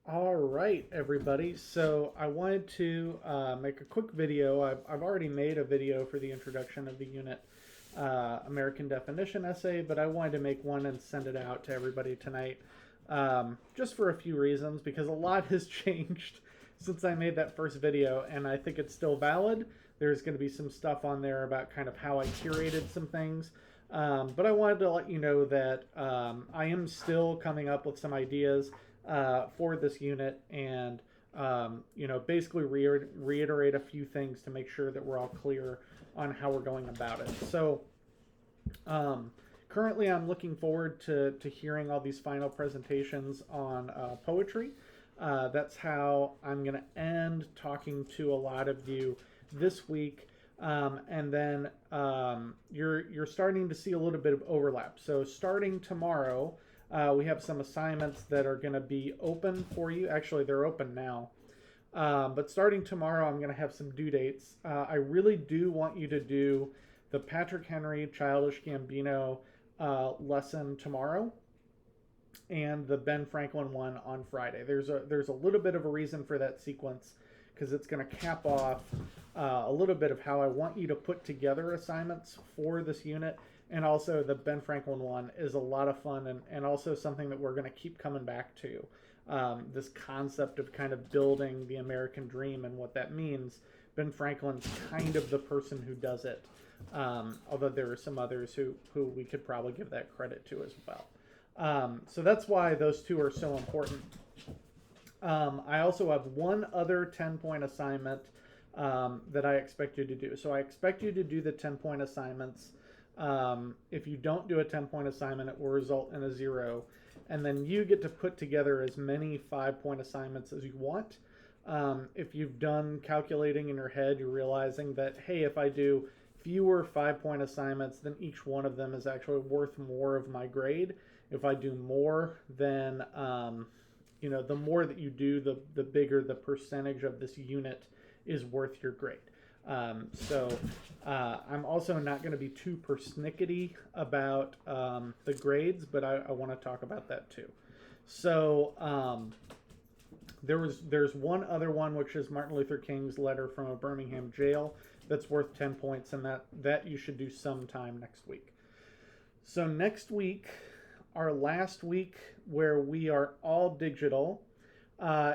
All right, everybody. So I wanted to make a quick video. I've already made a video for the introduction of the unit American definition essay, but I wanted to make one and send it out to everybody tonight just for a few reasons because a lot has changed since I made that first video, and I think it's still valid. There's going to be some stuff on there about kind of how I curated some things. But I wanted to let you know that I am still coming up with some ideas for this unit and basically reiterate a few things to make sure that we're all clear on how we're going about it. So um, currently I'm looking forward to hearing all these final presentations on poetry. That's how I'm going to end talking to a lot of you this week. And then you're starting to see a little bit of overlap. So starting tomorrow, we have some assignments that are going to be open for you. Actually, they're open now. But starting tomorrow, I'm going to have some due dates. I really do want you to do the Patrick Henry Childish Gambino lesson tomorrow and the Ben Franklin one on Friday. There's a little bit of a reason for that sequence because it's going to cap off a little bit of how I want you to put together assignments for this unit. And also the Ben Franklin one is a lot of fun and also something that we're going to keep coming back to. This concept of kind of building the American dream and what that means. Ben Franklin's kind of the person who does it, although there are some others who we could probably give that credit to as well. So that's why those two are so important. I also have one other 10-point assignment that I expect you to do. So I expect you to do the 10-point assignments. If you don't do a 10-point assignment, it will result in a 0. And then you get to put together as many 5-point assignments as you want. If you've done calculating in your head, you're realizing that, hey, if I do fewer 5-point assignments, then each one of them is actually worth more of my grade. If I do more, then the more that you do, the bigger the percentage of this unit is worth your grade. I'm also not going to be too persnickety about the grades, but I want to talk about that too. So there's one other one, which is Martin Luther King's letter from a Birmingham jail that's worth 10 points, and that you should do sometime next week. So next week, our last week where we are all digital,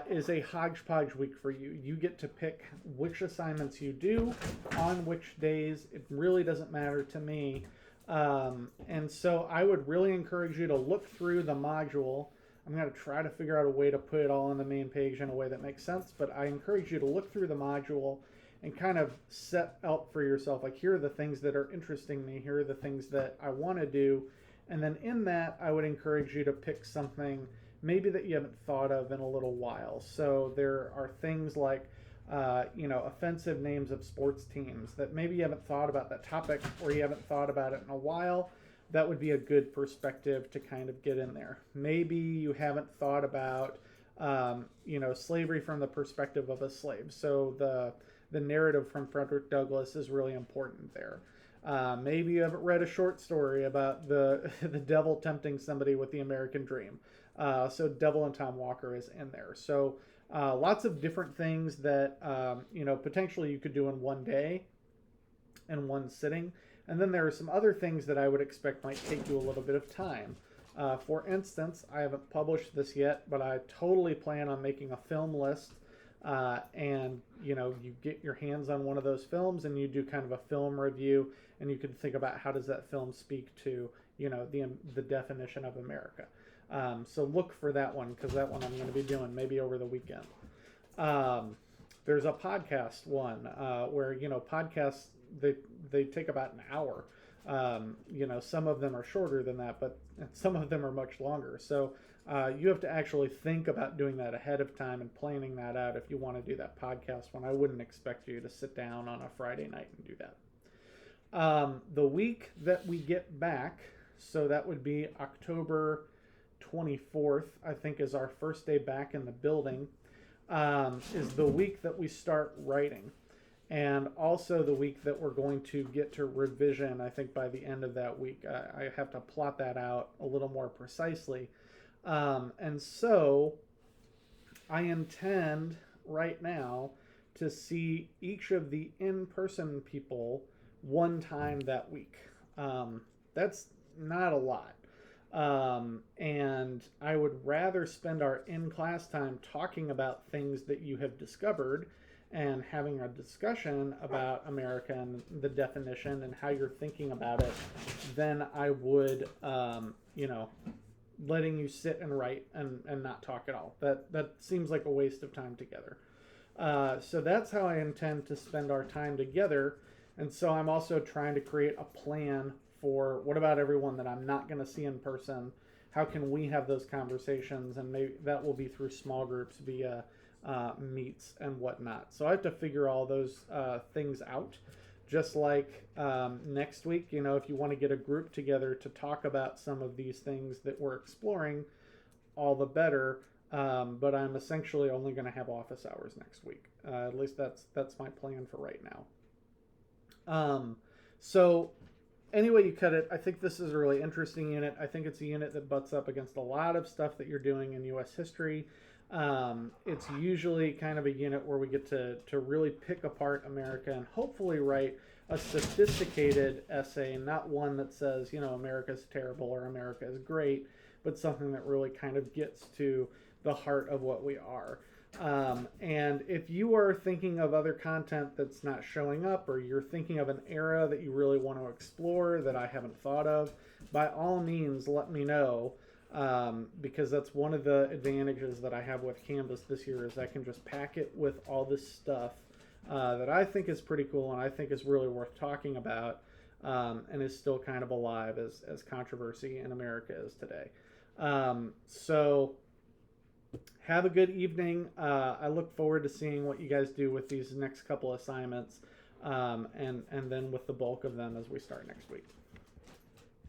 is a hodgepodge week for you. You get to pick which assignments you do on which days. It really doesn't matter to me. And so I would really encourage you to look through the module. I'm going to try to figure out a way to put it all on the main page in a way that makes sense, but I encourage you to look through the module and kind of set out for yourself, like, here are the things that are interesting me, here are the things that I want to do. And then in that, I would encourage you to pick something maybe that you haven't thought of in a little while. So there are things like, offensive names of sports teams that maybe you haven't thought about that topic or you haven't thought about it in a while. That would be a good perspective to kind of get in there. Maybe you haven't thought about, slavery from the perspective of a slave. So the narrative from Frederick Douglass is really important there. Maybe you haven't read a short story about the the devil tempting somebody with the American dream. So Devil and Tom Walker is in there. So lots of different things that potentially you could do in one day and one sitting. And then there are some other things that I would expect might take you a little bit of time. For instance, I haven't published this yet, but I totally plan on making a film list. And you get your hands on one of those films and you do kind of a film review, and you can think about how does that film speak to the definition of America. So look for that one, because that one I'm going to be doing maybe over the weekend. There's a podcast one where podcasts they take about an hour. Some of them are shorter than that, but some of them are much longer. So you have to actually think about doing that ahead of time and planning that out if you want to do that podcast one. I wouldn't expect you to sit down on a Friday night and do that. The week that we get back, so that would be October 24th, I think, is our first day back in the building, is the week that we start writing. And also the week that we're going to get to revision, I think, by the end of that week. I have to plot that out a little more precisely. And so I intend right now to see each of the in-person people one time that week. That's not a lot. And I would rather spend our in class time talking about things that you have discovered and having a discussion about America and the definition and how you're thinking about it than I would, letting you sit and write and not talk at all. That seems like a waste of time together. So that's how I intend to spend our time together. And so I'm also trying to create a plan for what about everyone that I'm not going to see in person? How can we have those conversations? And maybe that will be through small groups via meets and whatnot. So I have to figure all those things out. Just like next week, if you want to get a group together to talk about some of these things that we're exploring, all the better. But I'm essentially only going to have office hours next week. At least that's my plan for right now. So anyway you cut it, I think this is a really interesting unit. I think it's a unit that butts up against a lot of stuff that you're doing in U.S. history. It's usually kind of a unit where we get to really pick apart America and hopefully write a sophisticated essay, not one that says, America's terrible or America is great, but something that really kind of gets to the heart of what we are. And if you are thinking of other content that's not showing up, or you're thinking of an era that you really want to explore that I haven't thought of, by all means, let me know. Because that's one of the advantages that I have with Canvas this year is I can just pack it with all this stuff that I think is pretty cool and I think is really worth talking about, and is still kind of alive as controversy in America is today. So have a good evening. I look forward to seeing what you guys do with these next couple assignments, and then with the bulk of them as we start next week.